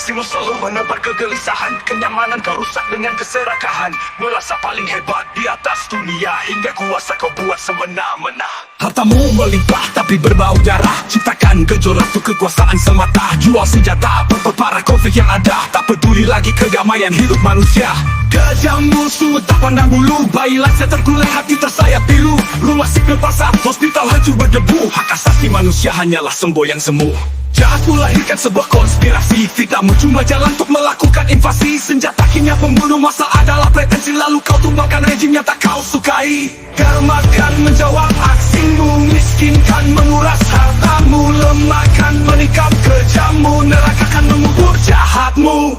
aksimu selalu menebar kegelisahan. Kenyamanan kau rusak dengan keserakahan. Merasa paling hebat di atas dunia, hingga kuasa kau buat semena-mena. Hartamu melimpah tapi berbau darah. Ciptakan gejolak untuk kekuasaan semata. Jual senjata, perparah konflik yang ada. Tak peduli lagi kedamaian hidup manusia. Kejammu sungguh tak pandang bulu. Bayi lansia terkulai, hati tersayat pilu. Rumah sipil pasar, hospital hancur berdebu. Hak asasi manusia hanyalah semboyan semu. Jahat melahirkan sebuah konspirasi. Fitnahmu cuma jalan untuk melakukan invasi. Senjata kimia pembunuh massa adalah pretensi. Lalu kau tumbangkan rejim yang tak kau sukai. Karmakan menjawab aksimu. Miskinkan menguras hartamu. Lemahkan menikam kejammu. Nerakakan mengubur jahatmu.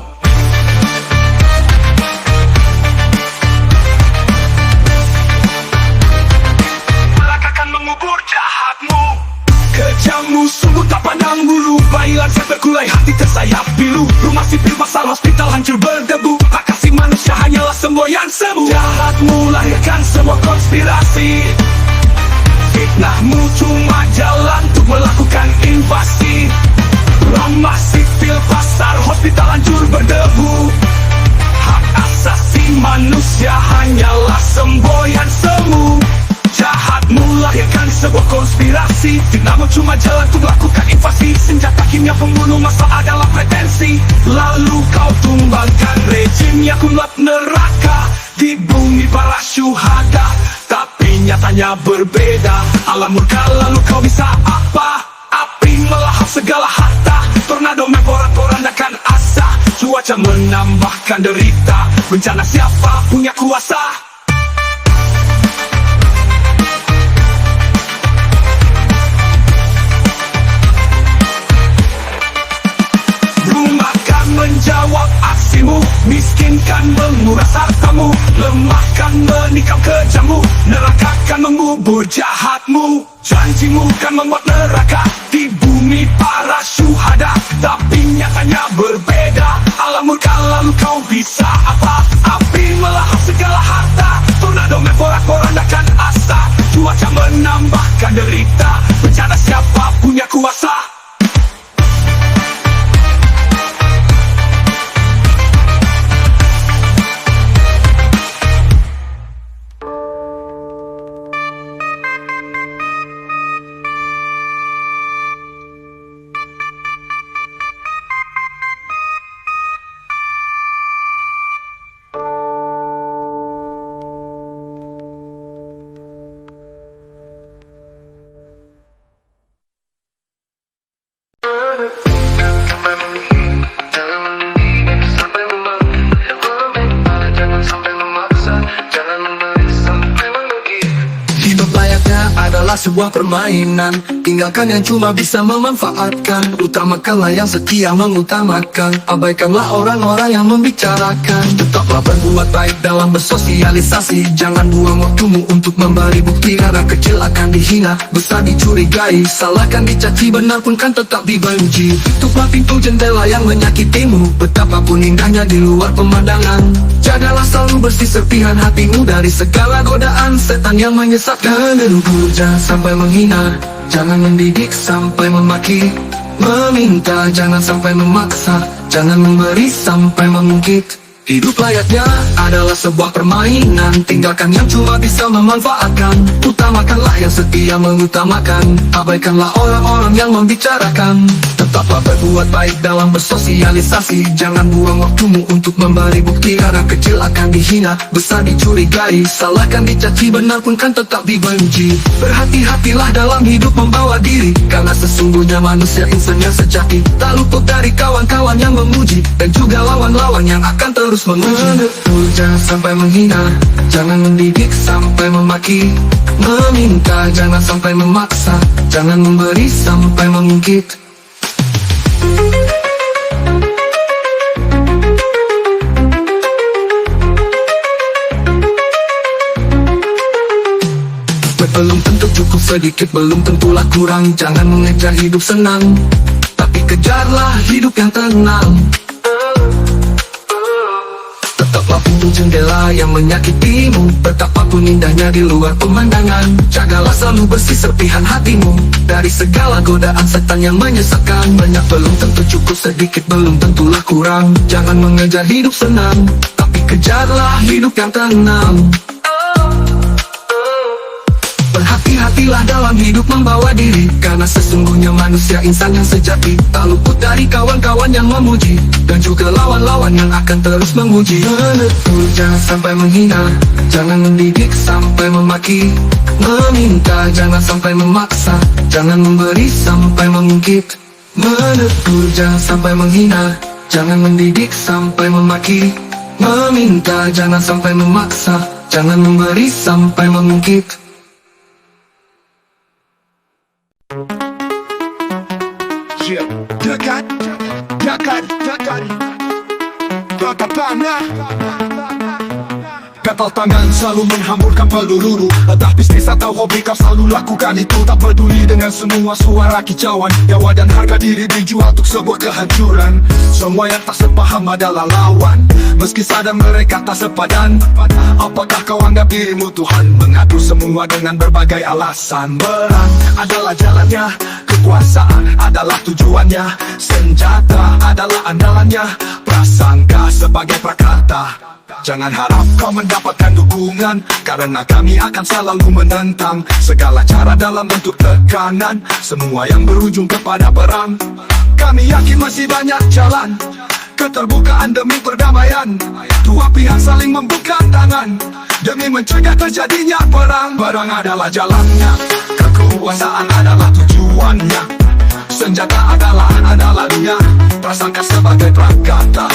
Nerakakan mengubur jahatmu. Kejammu sungguh tak pandang bulu. Bayi lansia terkulai, hati tersayat pilu. Rumah sipil pasar, hospital hancur berdebu. Hak asasi manusia hanyalah semboyan semu. Jahatmu lahirkan sebuah konspirasi. Fitnahmu cuma jalan untuk melakukan invasi. Rumah sipil pasar, hospital hancur berdebu. Hak asasi manusia hanyalah semboyan semu. Jahatmu lahirkan sebuah konspirasi. Fitnahmu cuma jalan untuk melakukan invasi. Senjata kimia pembunuh massa adalah pretensi. Lalu kau tumbangkan rejim yang kulap neraka. Di bumi para syuhada, tapi nyatanya berbeda. Alam murka lalu kau bisa apa? Api melahap segala harta. Tornado memporak-porandakan asa. Cuaca menambahkan derita. Bencana siapa punya kuasa? Menjawab aksimu. Miskinkan menguras hartamu. Lemahkan menikam kejammu. Nerakakan mengubur jahatmu. Janjimu kan membuat neraka di bumi para syuhada, tapi nyatanya berbeda. Alam murka lalu kau bisa apa? Api melahap segala harta. Tornado memporak-porandakan asa. Cuaca menambahkan derita. Bencana siapa punya kuasa? Sebuah permainan, tinggalkan yang cuma bisa memanfaatkan. Utamakanlah yang setia mengutamakan. Abaikanlah orang-orang yang membicarakan. Tetaplah berbuat baik dalam bersosialisasi. Jangan buang waktumu untuk memberi bukti. Karena kecil akan dihina, besar dicurigai. Salahkan dicaci, benar pun kan tetap dibenci. Tutuplah pintu jendela yang menyakitimu. Betapapun indahnya di luar pemandangan. Jagalah selalu bersih serpihan hatimu dari segala godaan setan yang menyesatkan. Jangan sampai menghina, jangan mendidik sampai memaki. Meminta jangan sampai memaksa, jangan memberi sampai mengungkit. Hidup layaknya adalah sebuah permainan. Tinggalkan yang cuma bisa memanfaatkan. Utamakanlah yang setia mengutamakan. Abaikanlah orang-orang yang membicarakan. Tetaplah berbuat baik dalam bersosialisasi. Jangan buang waktumu untuk memberi bukti. Karena kecil akan dihina, besar dicurigai. Salahkan dicaci, benar pun kan tetap dibenci. Berhati-hatilah dalam hidup membawa diri. Karena sesungguhnya manusia insan yang sejati. Tak luput dari kawan-kawan yang memuji. Dan juga lawan-lawan yang akan terus menguji. Jangan sampai menghina, jangan mendidik sampai memaki. Meminta jangan sampai memaksa, jangan memberi sampai mengungkit. Belum tentu cukup, sedikit belum tentulah kurang. Jangan mengejar hidup senang, tapi kejarlah hidup yang tenang. Betapapun jendela yang menyakitimu, betapapun indahnya di luar pemandangan, jagalah selalu bersih serpihan hatimu dari segala godaan setan yang menyesatkan. Banyak belum tentu cukup, sedikit belum tentulah kurang. Jangan mengejar hidup senang, tapi kejarlah hidup yang tenang. Berhati-hatilah dalam hidup membawa diri, karena sesungguhnya manusia insan yang sejati tak luput dari kawan-kawan yang memuji, dan juga lawan-lawan yang akan terus menguji. Menegur jangan sampai menghina, jangan mendidik sampai memaki, meminta jangan sampai memaksa, jangan memberi sampai mengungkit. Menegur jangan sampai menghina, jangan mendidik sampai memaki, meminta jangan sampai memaksa, jangan memberi sampai mengungkit. Dekat Gatal tangan selalu menghamburkan peluru, entah bisnis atau hobi kau selalu lakukan itu. Tak peduli dengan semua suara kicauan, nyawa dan harga diri dijual untuk sebuah kehancuran. Semua yang tak sepaham adalah lawan, meski sadar mereka tak sepadan. Apakah kau anggap dirimu Tuhan? Mengatur semua dengan berbagai alasan. Perang adalah jalannya, kekuasaan adalah tujuannya, senjata adalah andalannya, prasangka sebagai prakata. Jangan harap kau mendapatkan dukungan, karena kami akan selalu menentang segala cara dalam bentuk tekanan, semua yang berujung kepada perang. Kami yakin masih banyak jalan keterbukaan demi perdamaian. Dua pihak saling membuka tangan demi mencegah terjadinya perang. Perang adalah jalannya, kekuasaan adalah tujuannya, senjata adalah andalannya, prasangka sebagai prakata.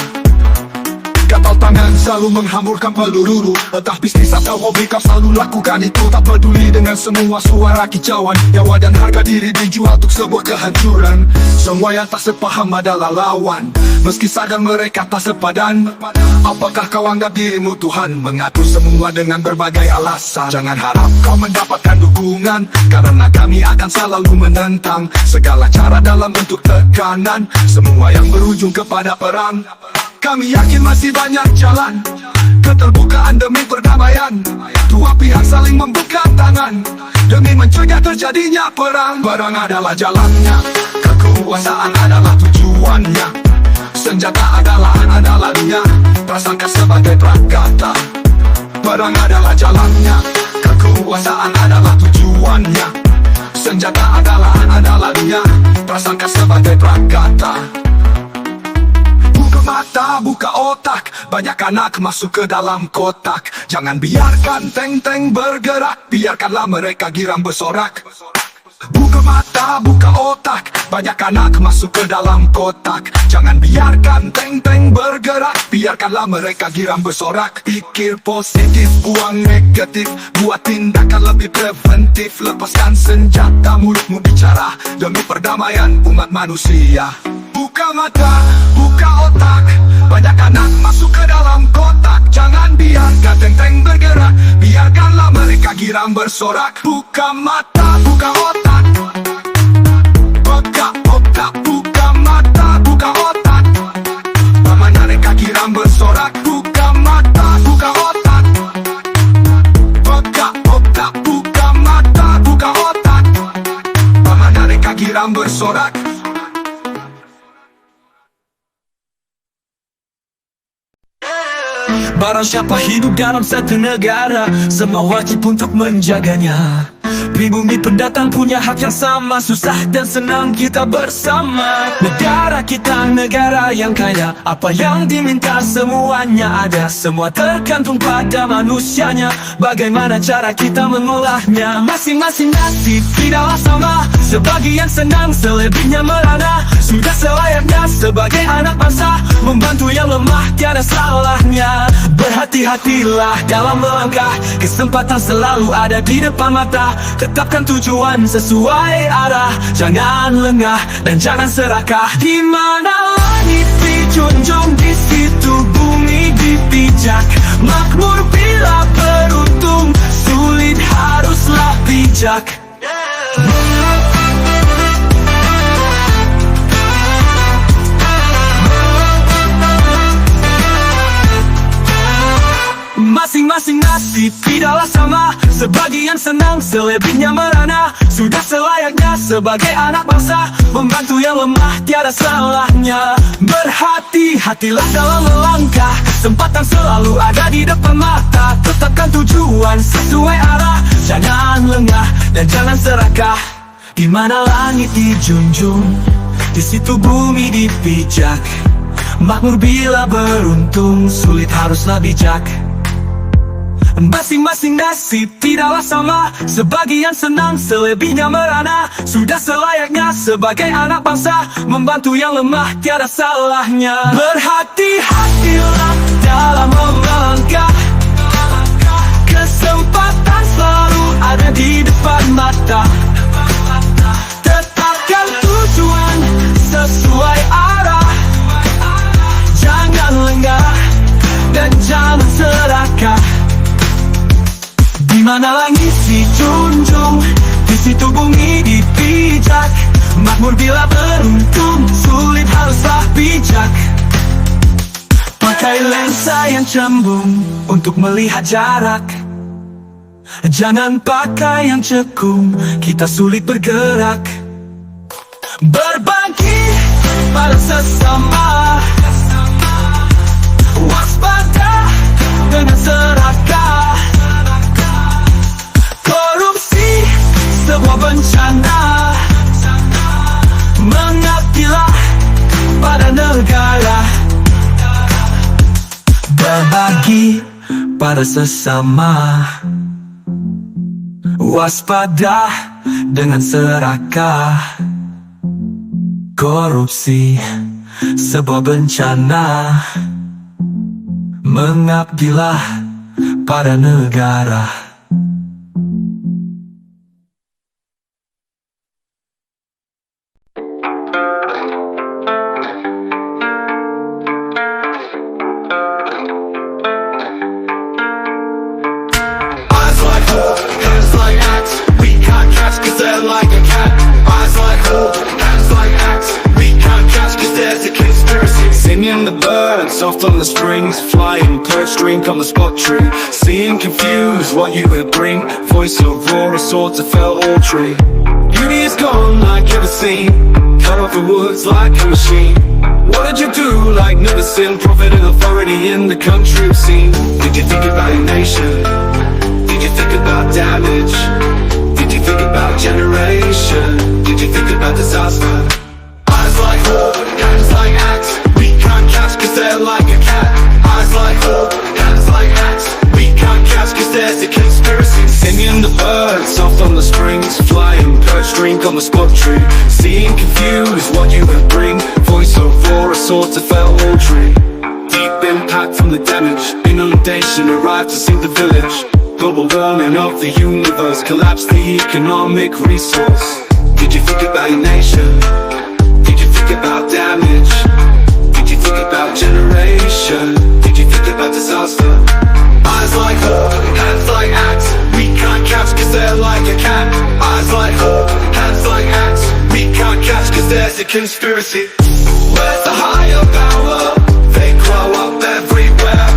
Gatal tangan selalu menghamburkan peluru, entah bisnis atau hobi kau selalu lakukan itu. Tak peduli dengan semua suara kicauan, nyawa dan harga diri dijual untuk sebuah kehancuran. Semua yang tak sepaham adalah lawan, meski sadar mereka tak sepadan. Apakah kau anggap dirimu Tuhan? Mengatur semua dengan berbagai alasan. Jangan harap kau mendapatkan dukungan, karena kami akan selalu menentang segala cara dalam bentuk tekanan, semua yang berujung kepada perang. Kami yakin masih banyak jalan keterbukaan demi perdamaian. Dua pihak saling membuka tangan demi mencegah terjadinya perang. Perang adalah jalannya, kekuasaan adalah tujuannya, senjata adalah andalannya, prasangka sebagai prakata. Perang adalah jalannya, kekuasaan adalah tujuannya, senjata adalah andalannya, prasangka sebagai prakata. Mata, buka otak, banyak anak masuk ke dalam kotak. Jangan biarkan tank-tank bergerak, biarkanlah mereka girang bersorak. Buka mata, buka otak, banyak anak masuk ke dalam kotak. Jangan biarkan tank-tank bergerak, biarkanlah mereka girang bersorak. Pikir positif, buang negatif, buat tindakan lebih preventif. Lepaskan senjata, mulutmu bicara demi perdamaian umat manusia. Buka mata, buka otak, banyak anak masuk ke dalam kotak. Jangan biarkan tank-tank bergerak, biarkanlah mereka girang bersorak. Buka mata, buka otak, buka otak, buka mata, buka otak, bagaimana mereka girang bersorak. Buka mata, buka otak, buka otak, buka mata, buka otak, bagaimana mereka girang bersorak. Barang siapa hidup dalam satu negara, semua wajib untuk menjaganya. Pribumi pendatang punya hak yang sama, susah dan senang kita bersama. Negara kita negara yang kaya, apa yang diminta semuanya ada. Semua tergantung pada manusianya, bagaimana cara kita mengolahnya. Masing-masing nasib tidaklah sama, sebagian senang, selebihnya merana. Sudah selayaknya sebagai anak bangsa, membantu yang lemah tiada salahnya. Berhati-hatilah dalam melangkah, kesempatan selalu ada di depan mata. Tetapkan tujuan sesuai arah, jangan lengah dan jangan serakah. Di mana langit dijunjung, di situ bumi dipijak. Makmur bila beruntung, sulit haruslah bijak. nasib tidaklah sama. Sebagian senang, selebihnya merana. Sudah selayaknya sebagai anak bangsa membantu yang lemah, tiada salahnya. Berhati-hatilah dalam melangkah, kesempatan selalu ada di depan mata. Tetapkan tujuan sesuai arah, jangan lengah dan jangan serakah. Di mana langit dijunjung, di situ bumi dipijak. Makmur bila beruntung, sulit haruslah bijak. Masing-masing nasib tidaklah sama. Sebagian senang, selebihnya merana. Sudah selayaknya sebagai anak bangsa membantu yang lemah, tiada salahnya. Berhati-hatilah dalam melangkah, kesempatan selalu ada di depan mata. Tetapkan tujuan sesuai arah, jangan lengah dan jangan serakah. Di mana langit dijunjung, di situ bumi dipijak. Makmur bila beruntung, sulit haruslah bijak. Pakai lensa yang cembung untuk melihat jarak, jangan pakai yang cekung, kita sulit bergerak. Berbagi pada sesama, waspada dengan serakah. Korupsi sebuah bencana, mengabdilah pada negara. Berbagi pada sesama, waspada dengan serakah. Korupsi sebuah bencana, mengabdilah pada negara. Singing the birds soft on the springs, flying perched drink on the spot tree. Seeing confused what you would bring, voice of roar, a sword to fell all tree. Beauty is gone like ever seen, cut off the woods like a machine. What did you do like never sin, prophet and authority in the country obscene? Did you think about your nation? Did you think about damage? Did you think about generation? Did you think about disaster? Eyes like hawk, hands like axe, we can't catch cause they're like a cat. Eyes like hawk, hands like axe, we can't catch cause there's a conspiracy. Singing the birds soft on the springs, flying perched drink on the spot tree. Seeing confused what you would bring, voice of roar, a sword to fell all tree. Deep impact from the damage, inundation arrived to sink the village. Global warming of the universe, collapse the economic resource. Did you think about your nation? Did you think about damage? Did you think about generation? Did you think about disaster? Eyes like hawk, hands like axe, we can't catch cause they're like a cat. Eyes like hawk, hands like axe, we can't catch cause there's a conspiracy. Where's the higher power? They grow up everywhere.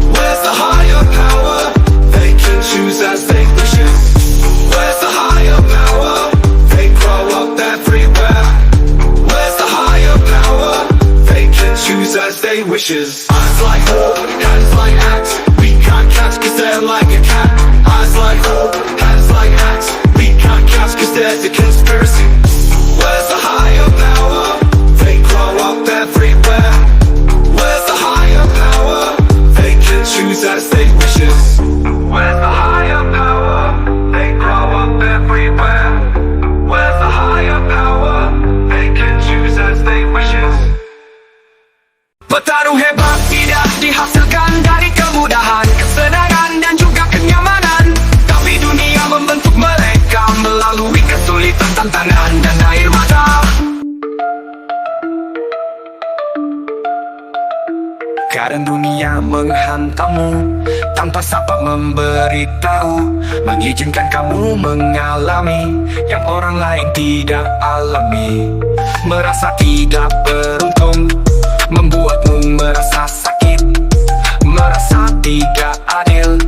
Where's the higher power? They can choose as they wishes. Where's the higher power? They grow up everywhere. Where's the higher power? They can choose as they wishes. Eyes like hawk, hands like axe, we can't catch cause they're like a cat. Eyes like hawk, hands like axe, we can't catch cause there's a conspiracy. Where's the higher power? They grow up everywhere. Where's the higher power? They can choose as they wishes. Where's the higher power? They grow up everywhere. Where's the higher power? They can choose as they wishes. Petarung hebat tidak dihasilkan dari kemudahan, kesenangan dan juga kenyamanan. Tapi dunia membentuk mereka melalui kesulitan, tantangan dan air mata. Kadang dunia menghantammu tanpa sabab memberitahu, mengizinkan kamu mengalami yang orang lain tidak alami. Merasa tidak beruntung, membuatmu merasa sakit, merasa tidak adil,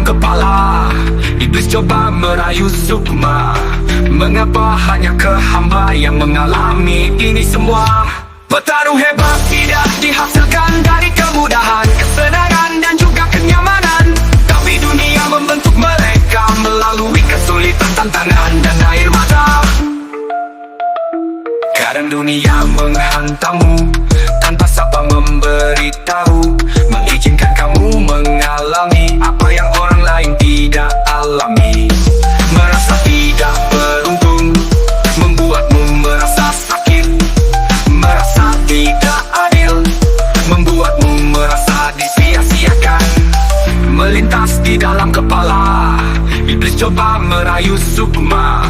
kepala. Iblis coba merayu Sukma. Mengapa hanya ke hamba yang mengalami ini semua? Petarung hebat tidak dihasilkan dari kemudahan, kesenangan dan juga kenyamanan. Tapi dunia membentuk mereka melalui kesulitan, tantangan dan air mata. Kadang dunia menghantammu tanpa sapa memberitahu, mengizinkan kamu mengalami apa yang orang lain tidak alami. Merasa tidak beruntung, membuatmu merasa sakit. Merasa tidak adil, membuatmu merasa disia-siakan. Melintas di dalam kepala, iblis coba merayu Sukma.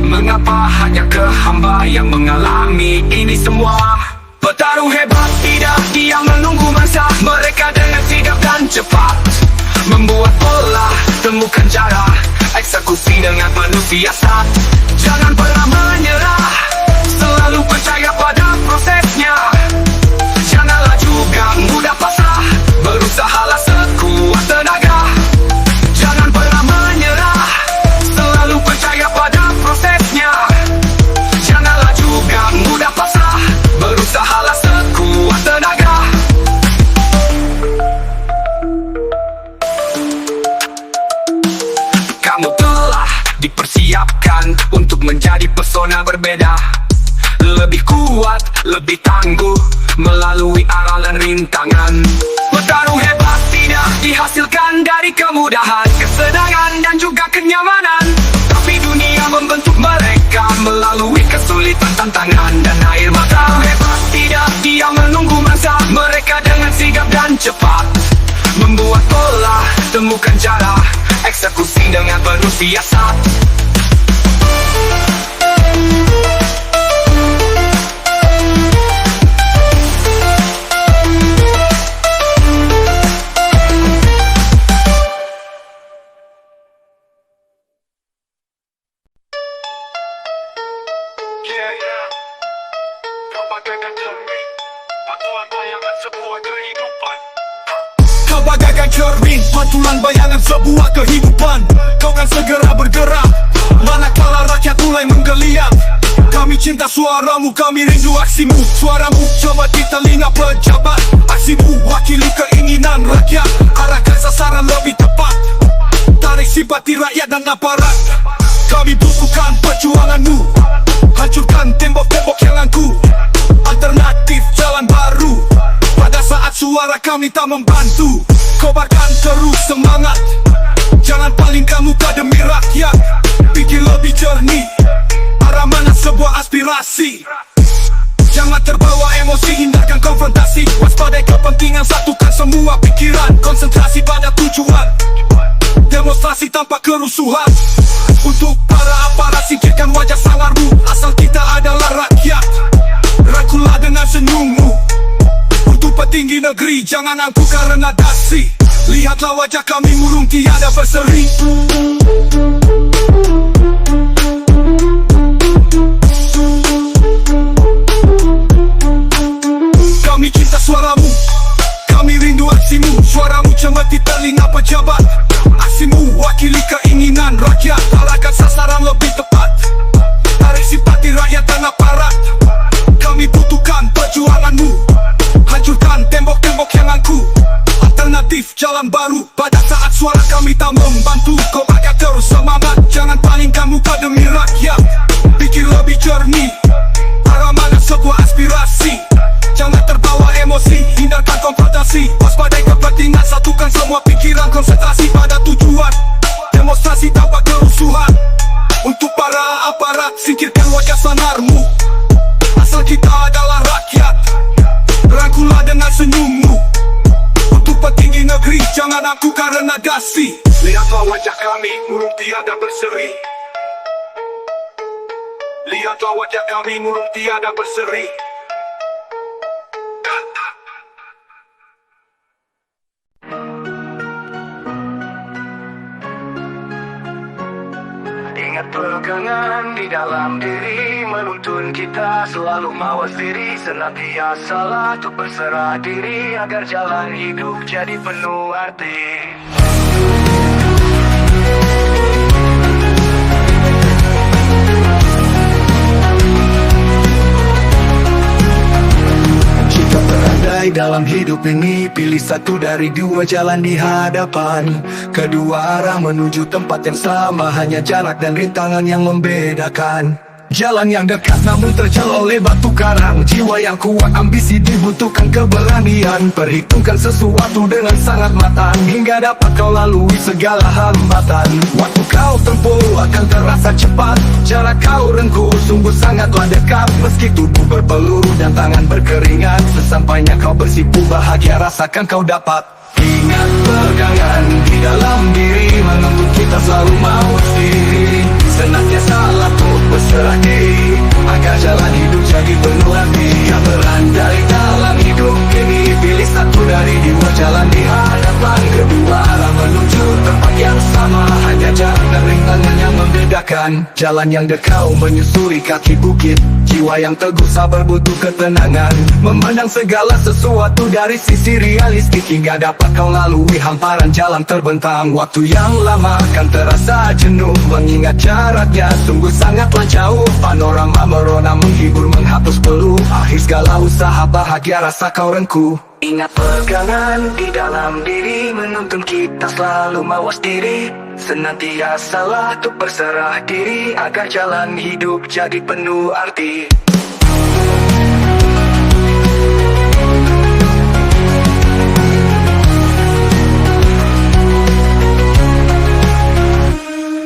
Mengapa hanya ke hamba yang mengalami ini semua? Petarung hebat tidak diam menunggu mangsa. Mereka dengan sigap dan cepat membuat pola, temukan cara, eksekusi dengan penuh siasat. Jangan pernah menyerah, selalu percaya pada prosesnya. Janganlah juga mudah pasrah, berusahalah sekuat tenaga. Jangan pernah menyerah, selalu percaya pada prosesnya. Janganlah juga mudah pasrah, berusahalah sekuat tenaga. Kamu telah dipersiapkan untuk menjadi persona berbeda, lebih kuat, lebih tangguh melalui arah dan rintangan. Petarung hebat tidak dihasilkan dari kemudahan, kesenangan dan juga kenyamanan. Tapi dunia membentuk mereka melalui kesulitan, tantangan dan air mata. Hebat tidak diam menunggu mangsa. Mereka dengan sigap dan cepat membuat pola, temukan cara, eksekusi dengan penuh siasat. Kau bagaikan cermin, pantulan bayangan sebuah kehidupan. Kau kan segera bergerak manakala rakyat mulai menggeliat. Kami cinta suaramu, kami rindu aksimu. Suaramu coba di telinga pejabat. Aksimu wakili keinginan rakyat, arahkan sasaran lebih tepat. Tarik simpati rakyat dan aparat. Kami butuhkan perjuanganmu, hancurkan tembok-tembok yang angkuh. Alternatif jalan baru. Pada saat suara kami tak membantu, kobarkan terus semangat. Jangan palingkan muka demi rakyat. Pikir lebih jernih, arah mana sebuah aspirasi. Jangan terbawa emosi, hindarkan konfrontasi. Waspadai kepentingan, satukan semua pikiran. Konsentrasi pada tujuan, demonstrasi tanpa kerusuhan. Untuk para aparat, singkirkan wajah sangarmu. Asal kita adalah rakyat, rangkulah dengan senyummu. Untuk petinggi negeri, jangan angkuh karena dasi. Lihatlah wajah kami murung tiada berseri. Kami cinta suaramu, kami rindu aksimu. Suaramu cemat di telinga pejabat. Aksimu wakili keinginan rakyat, arahkan sasaran lebih tepat. Tarik simpati rakyat dan aparat. Kami butuhkan perjuanganmu, hancurkan tembok-tembok yang angkuh. Alternatif jalan baru. Pada saat suara kami tak membantu, kau bakal terus semangat. Jangan palingkan muka demi rakyat. Pikir lebih jernih, arah mana sebuah aspirasi. Jangan terbawa emosi, hindarkan konfrontasi. Waspadai kepentingan, satukan semua pikiran. Konsentrasi pada tujuan, demonstrasi tanpa kerusuhan. Untuk para aparat, singkirkan wajah sanarmu. Asal kita adalah rakyat, rangkulah dengan senyummu. Untuk petinggi negeri, jangan angkuh karena dasi. Lihatlah wajah kami, murung tiada berseri. Lihatlah wajah kami, murung tiada berseri. Ingat pegangan di dalam diri, menuntun kita selalu mawas diri. Senantiasa untuk berserah diri, agar jalan hidup jadi penuh arti. dalam hidup ini, pilih satu dari dua jalan di hadapan. Kedua arah menuju tempat yang sama, hanya jarak dan rintangan yang membedakan. Jalan yang dekat namun terjal oleh batu karang. Jiwa yang kuat, ambisi dibutuhkan keberanian. Perhitungkan sesuatu dengan sangat matang, hingga dapat kau lalui segala hambatan. Waktu kau tempuh akan terasa cepat, jarak kau rengkuh sungguh sangatlah dekat. Meski tubuh berpeluh dan tangan berkeringat, sesampainya kau bersipu bahagia rasakan kau dapat. Ingat pegangan di dalam diri, menuntut kita selalu mawas diri. Senantiasa latih berserah diri, agar jalan hidup jadi penuh arti. Yang berandai dalam hidup ini, pilih satu dari dua jalan di hadapan. Kedua arah menuju tempat yang sama, hanya jarak dan rintangan yang membedakan. Jalan yang dekau menyusuri kaki bukit, jiwa yang teguh sabar butuh ketenangan. Memandang segala sesuatu dari sisi realistik, hingga dapat kau lalui hamparan jalan terbentang. Waktu yang lama akan terasa jenuh, mengingat jaraknya sungguh sangatlah jauh. Panorama merona menghibur menghapus peluh, akhir segala usaha bahagia rasa kau rengkuh. Ingat pegangan di dalam diri, menuntun kita selalu mawas diri. Senantiasa latih berserah diri, agar jalan hidup jadi penuh arti.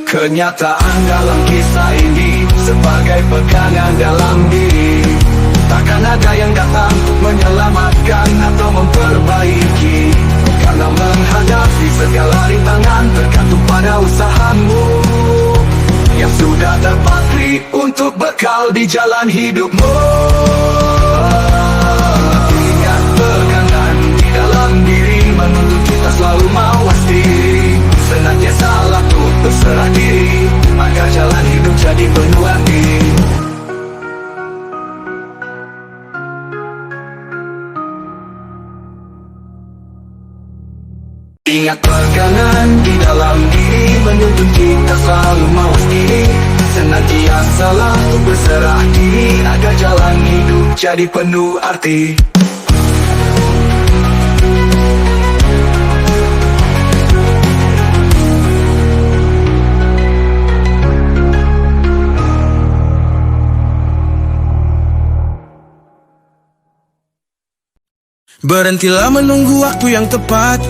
Kenyataan dalam kisah ini sebagai pegangan dalam diri. Takkan ada yang datang untuk menyelamatkan atau memperbaiki, karena menghadapi segala rintangan tergantung pada usahamu yang sudah terpatri untuk bekal di jalan hidupmu. Ingat pegangan di dalam diri, menuntut kita selalu mawas diri. Senantiasa latih berserah diri, agar jalan hidup jadi penuh arti. Ingat pegangan di dalam diri, menuntun kita selalu mawas diri. Senantiasa latih berserah diri, agar jalan hidup jadi penuh arti. Berhentilah menunggu waktu yang tepat,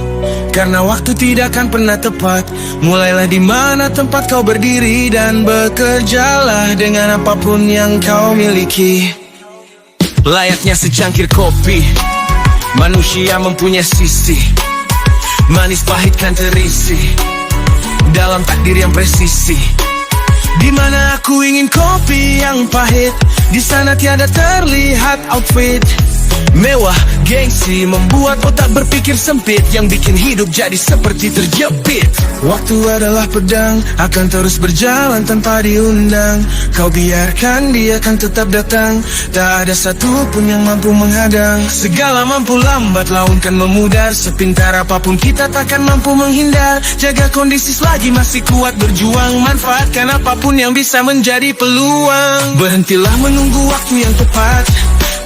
karena waktu tidak akan pernah tepat. Mulailah di mana tempat kau berdiri, dan bekerjalah dengan apapun yang kau miliki. Layaknya secangkir kopi, manusia mempunyai sisi manis pahit kan terisi dalam takdir yang presisi. Di mana aku ingin kopi yang pahit, di sana tiada terlihat outfit mewah, gengsi membuat otak berpikir sempit, yang bikin hidup jadi seperti terjepit. Waktu adalah pedang, akan terus berjalan tanpa diundang. Kau biarkan dia akan tetap datang, tak ada satu pun yang mampu menghadang. Segala mampu lambat laun kan memudar, sepintar apapun kita takkan mampu menghindar. Jaga kondisi selagi masih kuat berjuang, manfaatkan apapun yang bisa menjadi peluang. Berhentilah menunggu waktu yang tepat,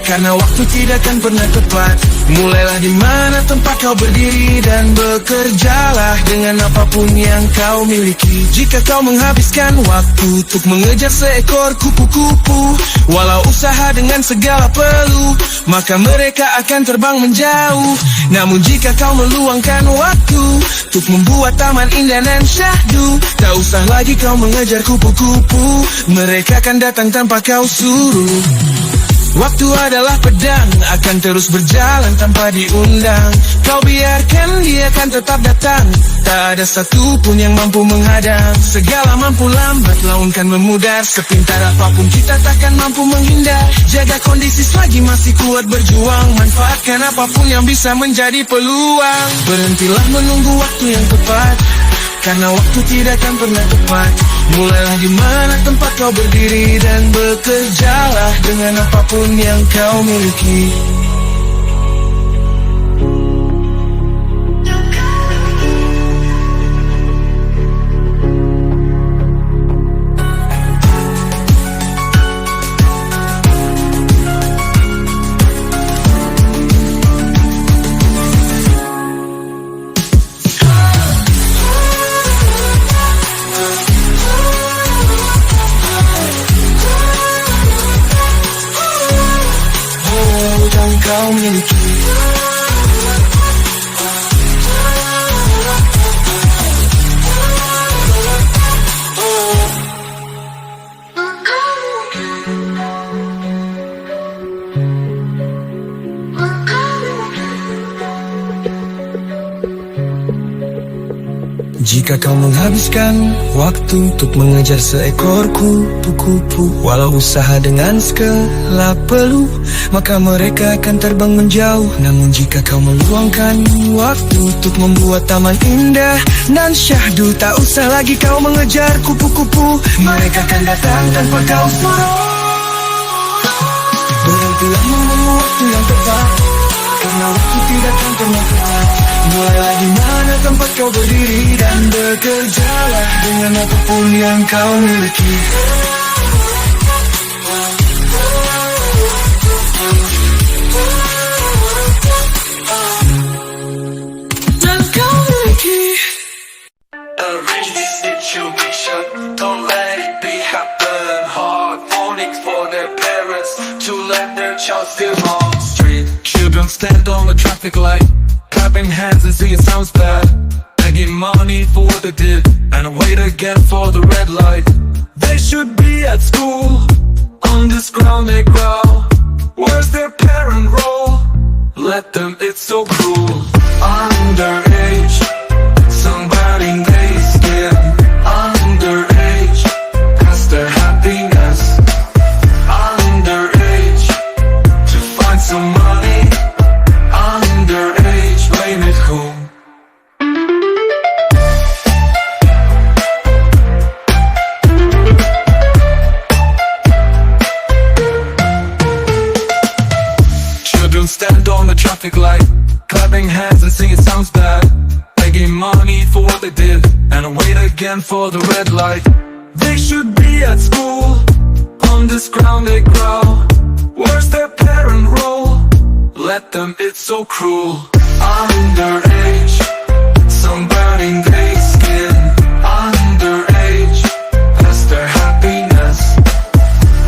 karena waktu tidak akan pernah tepat. Mulailah di mana tempat kau berdiri, dan bekerjalah dengan apapun yang kau miliki. Jika kau menghabiskan waktu untuk mengejar seekor kupu-kupu, walau usaha dengan segala peluh, maka mereka akan terbang menjauh. Namun jika kau meluangkan waktu untuk membuat taman indah dan syahdu, tak usah lagi kau mengejar kupu-kupu, mereka akan datang tanpa kau suruh. Waktu adalah pedang, akan terus berjalan tanpa diundang. Kau biarkan dia akan tetap datang, tak ada satu pun yang mampu menghadang. Segala mampu lambat laun kan memudar, sepintar apapun kita takkan mampu menghindar. Jaga kondisi selagi masih kuat berjuang, manfaatkan apapun yang bisa menjadi peluang. Berhentilah menunggu waktu yang tepat, karena waktu tidak akan pernah tepat. Mulailah di mana tempat kau berdiri, dan bekerjalah dengan apapun yang kau miliki. kau miliki. Jika kau menghabiskan waktu untuk mengejar seekor kupu-kupu, walau usaha dengan segala peluh, maka mereka akan terbang menjauh. Namun jika kau meluangkan waktu untuk membuat taman indah dan syahdu, tak usah lagi kau mengejar kupu-kupu, mereka akan datang tanpa kau suruh. Berhentilah menunggu waktu yang tepat, karena waktu tidak akan pernah tepat. Mulailah di mana tempat kau berdiri dan bekerjalah dengan apapun yang kau miliki. Dan kau miliki. Arrange this situation, don't let it be happen. Hard warnings for their parents to let their child steal on the street. Children stand on the traffic light, clapping hands and singing sounds bad, begging money for what they did, and wait again for the red light. They should be at school, on this ground they growl. Where's their parent role? Let them, it's so cruel. Underage, somebody they skin. Underage, past their happiness. Underage, to find some money. Underage, blame it whom? Children stand on the traffic light, clapping hands and singing sounds bad, begging money for what they did, and wait again for the red light. They should be at school, on this ground they growl. Where's their parent role? Let them, it's so cruel. Underage, somebody they skin. Underage, past their happiness.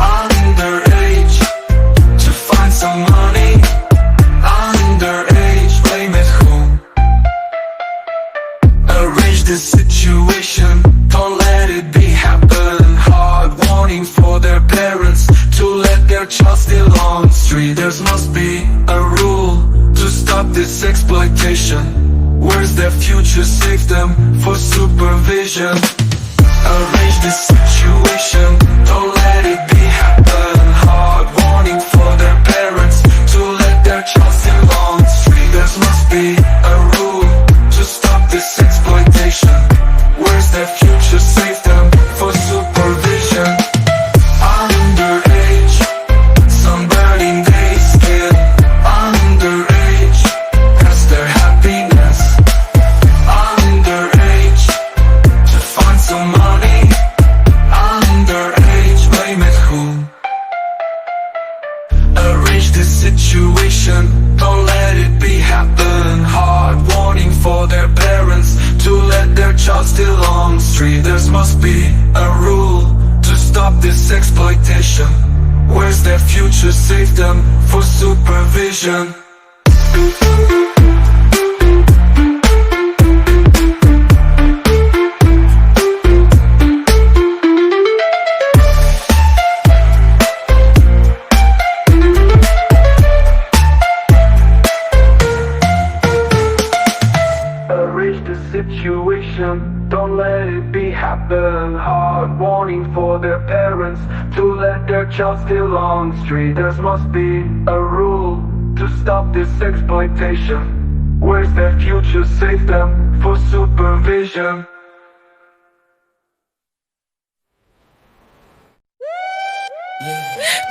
Underage, to find some money. Underage, blame it whom? Arrange this situation, don't let it be happen. Hard warning for their parents to let their child steal on the street. There must be a rule to stop this exploitation. Where's their future? Save them for supervision. Arrange this situation, don't let it be happen. Hard warning for their parents to let their child steal on the street. There must be a rule to stop this exploitation. Where's their future? Save them for supervision. Underage, somebody they skin. Underage, past their happiness. Underage, to find some money. Underage, blame it whom? Arrange this situation, don't let it be happen. Hard warning for their parents to let their child steal on the street. There must be a rule to stop this exploitation. Where's their future? Save them for supervision. Arrange the situation, don't let it be happen. Hard warning for their parents to let their child steal on the street. There must be a rule to stop this exploitation. Where's their future? Save them for supervision.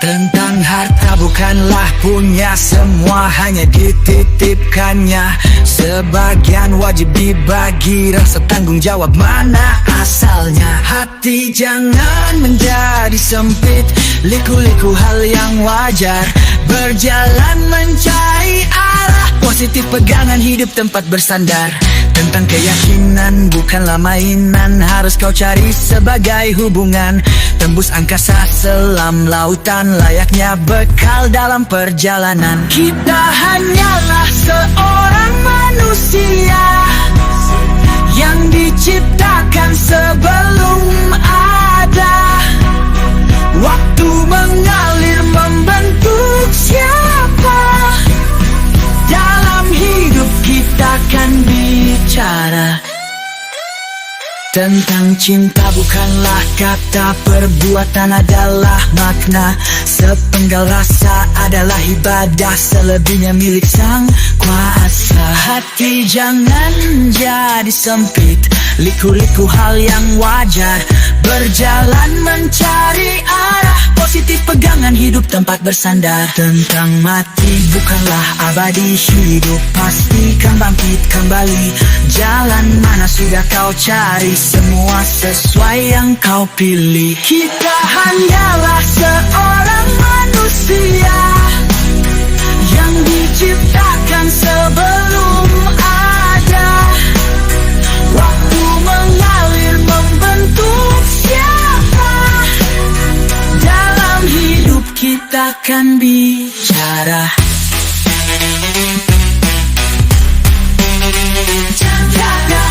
Tentang harta bukanlah punya semua, hanya dititipkannya. Sebagian wajib dibagi, rasa tanggung jawab mana asalnya. Hati jangan menjadi sempit, liku-liku hal yang wajar. Berjalan mencari arah, Positif pegangan hidup tempat bersandar. Tentang keyakinan bukanlah mainan, harus kau cari sebagai hubungan. Tembus angkasa, selam lautan, layaknya bekal dalam perjalanan. Kita hanyalah seorang manusia yang diciptakan sebelum ada. Waktu mengalir membentuk siapa. Dalam hidup kita kan bicara tentang cinta, bukanlah kata, perbuatan adalah makna. Sepenggal rasa adalah ibadah, selebihnya milik sang kuasa. Hati jangan jadi sempit, liku-liku hal yang wajar. Berjalan mencari arah, positif pegangan hidup tempat bersandar. Tentang mati bukanlah abadi, hidup pasti kan bangkit kembali. Jalan mana sudah kau cari, semua sesuai yang kau pilih. Kita hanyalah seorang manusia yang diciptakan sebelum ada. Waktu mengalir membentuk siapa. Dalam hidup kita kan bicara. Jaga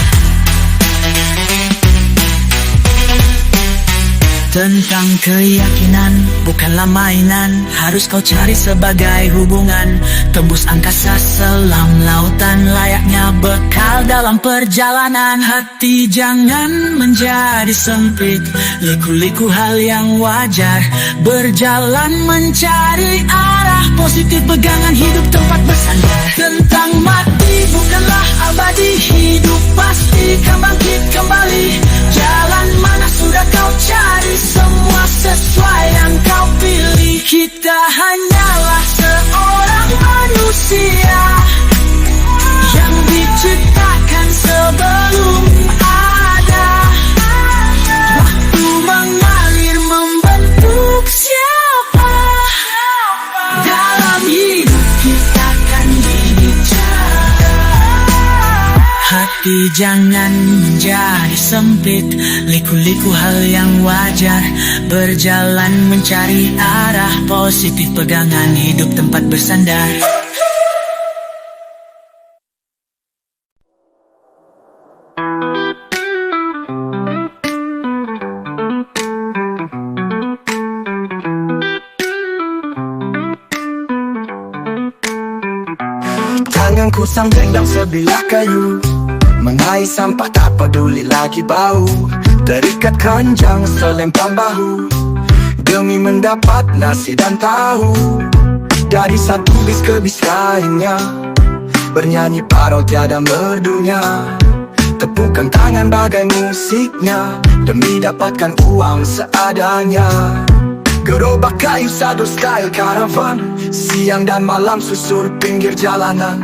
tentang keyakinan bukanlah mainan, harus kau cari sebagai hubungan. Tembus angkasa, selam lautan, layaknya bekal dalam perjalanan. Hati jangan menjadi sempit, liku-liku hal yang wajar. Berjalan mencari arah, positif pegangan hidup tempat bersandar. Tentang mati bukanlah abadi, hidup pasti kan bangkit kembali. Jalan mana sudah kau cari, semua sesuai yang kau pilih. Kita hanyalah seorang manusia yang diciptakan sebelum ada. Waktu mengalir membentuk siapa. Dalam hidup kita kan bicara. Hati jangan menjadi sempit, liku-liku hal yang wajar. Berjalan mencari arah, positif pegangan hidup tempat bersandar. Tanganku sanggenggam sebilah kayu, mengais sampah tak peduli lagi bau. Terikat keranjang selempang bahu, demi mendapat nasi dan tahu. Dari satu bis ke bis lainnya, bernyanyi parau tiada merdunya. Tepukkan tangan bagai musiknya, demi dapatkan uang seadanya. Gerobak kayu sadur style karavan, siang dan malam susur pinggir jalanan.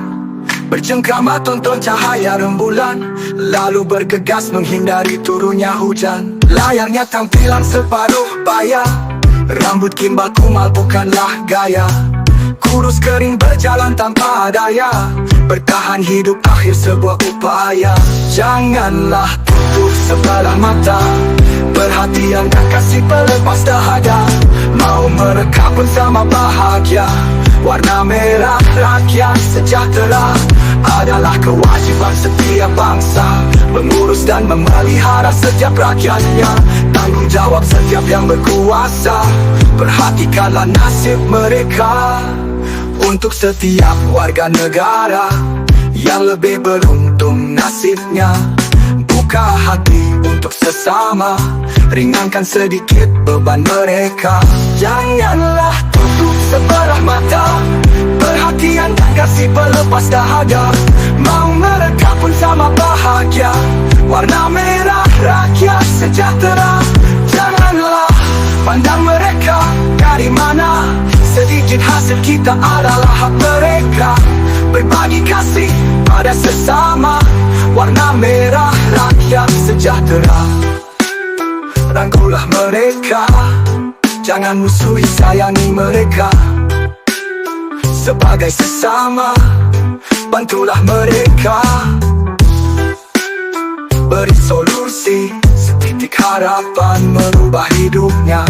Bercengkrama tonton cahaya rembulan, lalu bergegas menghindari turunnya hujan. Layarnya tampilan separuh baya, rambut gimbal kumal bukanlah gaya. Kurus kering berjalan tanpa daya, bertahan hidup akhir sebuah upaya. Janganlah tutup sebelah mata, perhatian dan kasih pelepas dahaga. Mau mereka pun sama bahagia. Warna merah rakyat sejahtera adalah kewajiban setiap bangsa, mengurus dan memelihara setiap rakyatnya. Tanggung jawab setiap yang berkuasa, perhatikanlah nasib mereka. Untuk setiap warga negara yang lebih beruntung nasibnya, buka hati untuk sesama, ringankan sedikit beban mereka. Janganlah tutup sebelah mata, perhatian dan kasih pelepas dahaga. Mau mereka pun sama bahagia. Warna merah rakyat sejahtera. Janganlah pandang mereka dari mana, sedikit hasil kita adalah hak mereka. Berbagi kasih pada sesama, warna merah rakyat sejahtera. Rangkulah mereka, jangan musuhi, sayangi mereka. sebagai sesama. Bantulah mereka, beri solusi, setitik harapan merubah hidupnya.